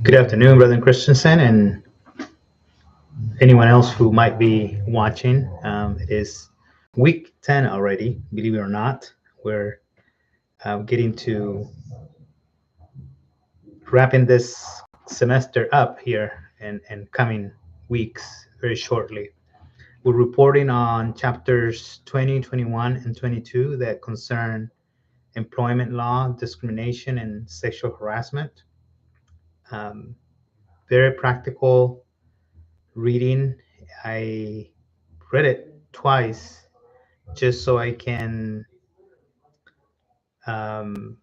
Good afternoon, Brother Christensen, and anyone else who might be watching. It is week 10 already, believe it or not. We're getting to wrapping this semester up here and coming weeks very shortly. We're reporting on chapters 20, 21, and 22 that concern employment law, discrimination, and sexual harassment. Um, Very practical reading. I read it twice just so I can um,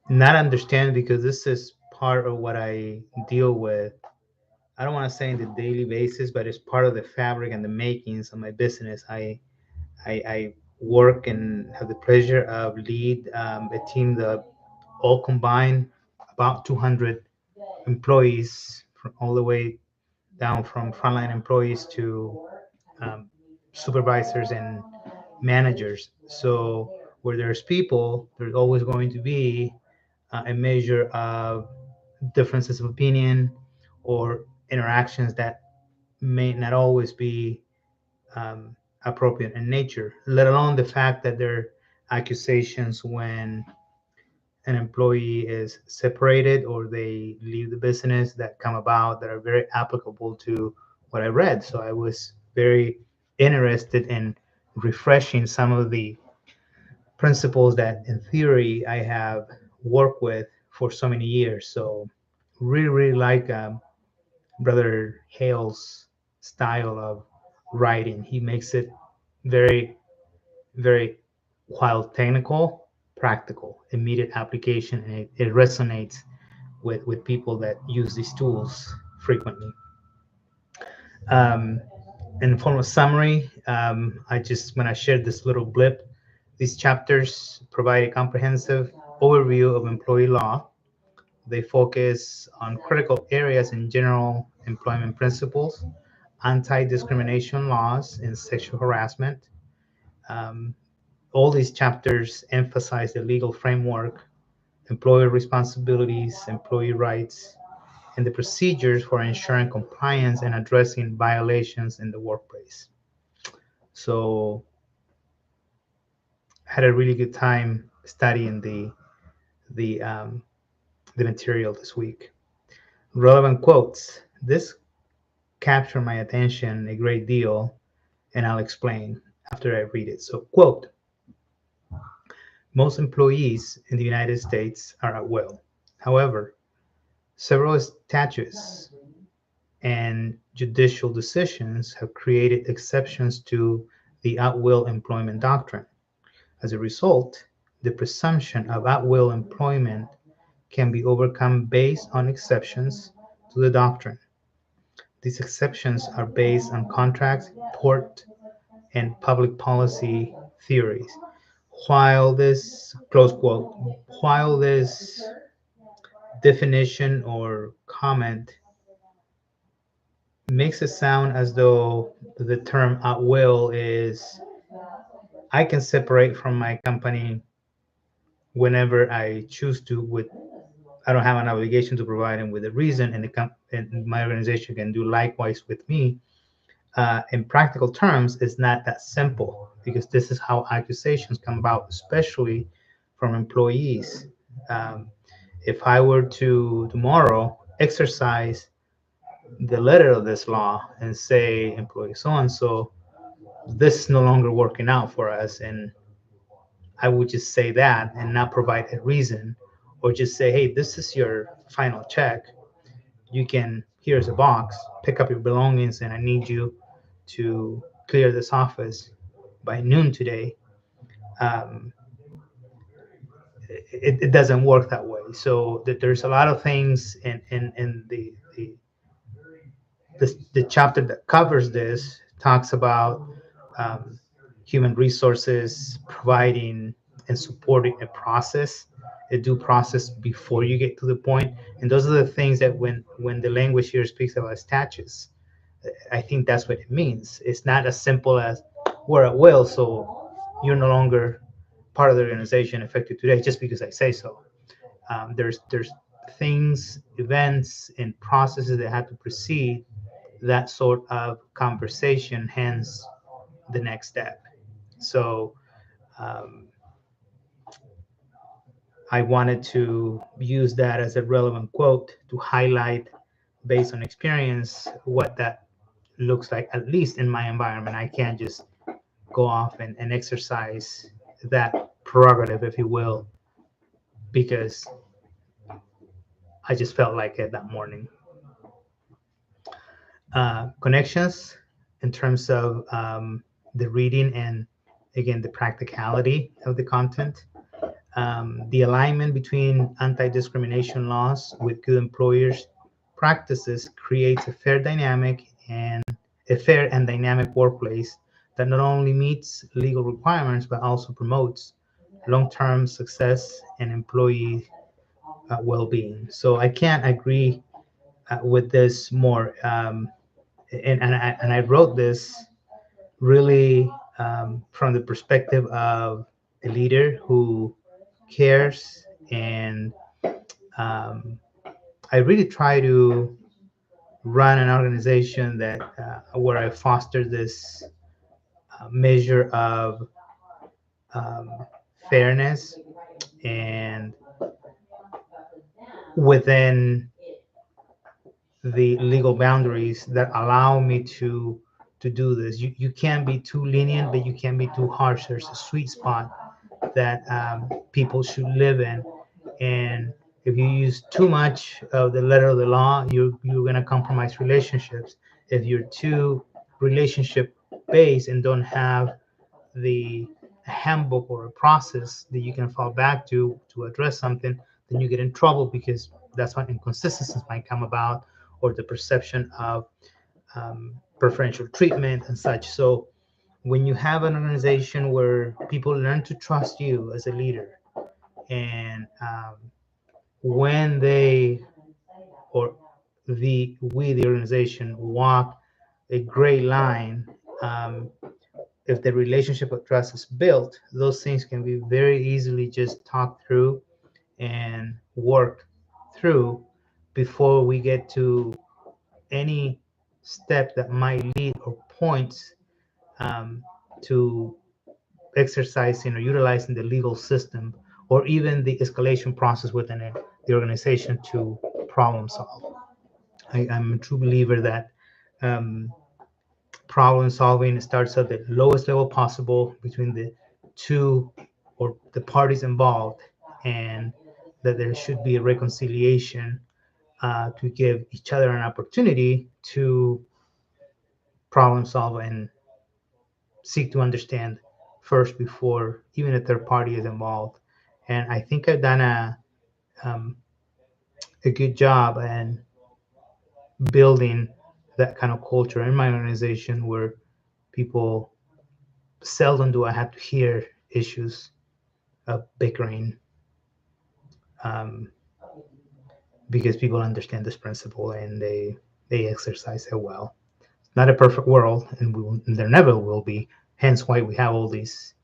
not understand, because this is part of what I deal with. I don't want to say on the daily basis, but it's part of the fabric and the makings of my business. I work and have the pleasure of lead a team that all combined about 200 employees, from all the way down from frontline employees to um, supervisors and managers. So where there's people, there's always going to be a measure of differences of opinion or interactions that may not always be um, appropriate in nature, let alone the fact that there are accusations when an employee is separated or they leave the business that come about that are very applicable to what I read. So I was very interested in refreshing some of the principles that in theory I have worked with for so many years. So really like Brother Hale's style of writing. He makes it very, very, while technical, practical, immediate application, and it resonates with people that use these tools frequently. Um, in form of summary, when I shared this little blip, these chapters provide a comprehensive overview of employee law. They focus on critical areas in general employment principles, anti-discrimination laws, and sexual harassment. Um, all these chapters emphasize the legal framework, employer responsibilities, employee rights, and the procedures for ensuring compliance and addressing violations in the workplace. So I had a really good time studying the um, the material this week. Relevant quotes. This captured my attention a great deal, and I'll explain after I read it. So, quote: most employees in the United States are at will. However, several statutes and judicial decisions have created exceptions to the at-will employment doctrine. As a result, the presumption of at-will employment can be overcome based on exceptions to the doctrine. These exceptions are based on contract, tort, and public policy theories. While this, close quote, while this definition or comment makes it sound as though the term at will is I can separate from my company whenever I choose to, with I don't have an obligation to provide them with a reason, and and my organization can do likewise with me. In practical terms, it's not that simple, because this is how accusations come about, especially from employees. Um, if I were to tomorrow exercise the letter of this law and say, employee so and so, this is no longer working out for us, and I would just say that and not provide a reason, or just say, hey, this is your final check. You can, here's a box, pick up your belongings, and I need you to clear this office by noon today. Um, it doesn't work that way. So there's a lot of things in the chapter that covers this talks about um, human resources providing and supporting a process, a due process before you get to the point. And those are the things that when the language here speaks about statutes, I think that's what it means. It's not as simple as we're at will, so you're no longer part of the organization effective today just because I say so. There's things, events, and processes that have to precede that sort of conversation, hence the next step. So um, I wanted to use that as a relevant quote to highlight, based on experience, what that looks like, at least in my environment. I can't just go off and exercise that prerogative, if you will, because I just felt like it that morning. Connections in terms of the reading and, again, the practicality of the content. The alignment between anti-discrimination laws with good employers practices creates a fair and dynamic workplace that not only meets legal requirements but also promotes long-term success and employee well-being. So I can't agree with this more. And I wrote this really from the perspective of a leader who cares, and um, I really try to run an organization that where I foster this measure of um, fairness and within the legal boundaries that allow me to do this. You can't be too lenient, but you can't be too harsh. There's a sweet spot that people should live in, and if you use too much of the letter of the law, you're gonna compromise relationships. If you're too relationship based and don't have the handbook or a process that you can fall back to address something, then you get in trouble because that's when inconsistencies might come about, or the perception of preferential treatment and such. So when you have an organization where people learn to trust you as a leader, and when they or the organization walk a gray line, um, if the relationship of trust is built, those things can be very easily just talked through and worked through before we get to any step that might lead or points um, to exercising or utilizing the legal system, or even the escalation process within the organization to problem solve. I'm a true believer that um, problem solving starts at the lowest level possible between the two or the parties involved, and that there should be a reconciliation to give each other an opportunity to problem solve and seek to understand first before even a third party is involved. And I think I've done um, a good job in building that kind of culture in my organization where people seldom do I have to hear issues of bickering, um, because people understand this principle and they exercise it well. Not a perfect world, and there never will be. Hence, why we have all these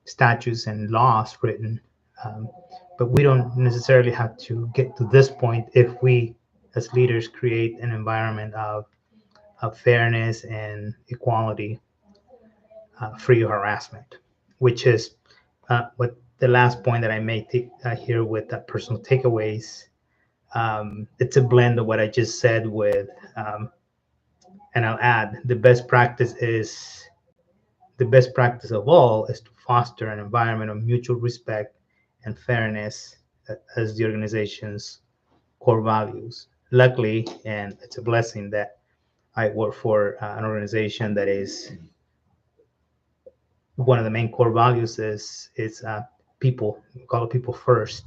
statutes and laws written. Um, but we don't necessarily have to get to this point if we, as leaders, create an environment of fairness and equality, free of harassment, which is what the last point that I made here with personal takeaways. It's a blend of what I just said with, and I'll add, the best practice of all is to foster an environment of mutual respect and fairness as the organization's core values. Luckily, and it's a blessing that I work for an organization that is one of the main core values is people. We call it people first,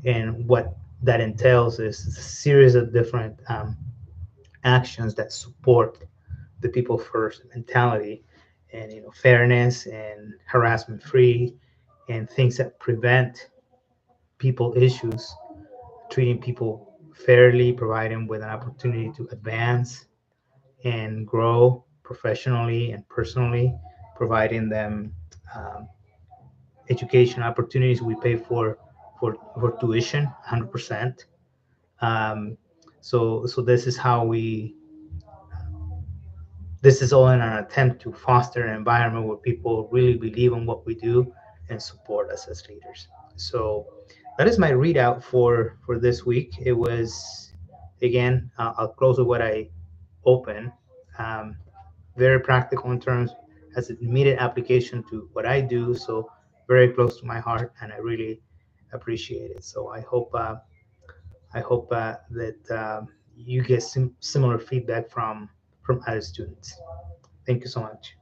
and what that entails is a series of different actions that support the people first mentality, and fairness and harassment free, and things that prevent people issues, treating people fairly, providing with an opportunity to advance and grow professionally and personally, providing them um, education opportunities. We pay for tuition 100%. Um, so this is how we this is all in an attempt to foster an environment where people really believe in what we do and support us as leaders. So that is my readout for this week. It was, again, I'll close with what I open. Um, Very practical in terms, has an immediate application to what I do. So very close to my heart, and I really appreciate it. So I hope that you get similar feedback from other students. Thank you so much.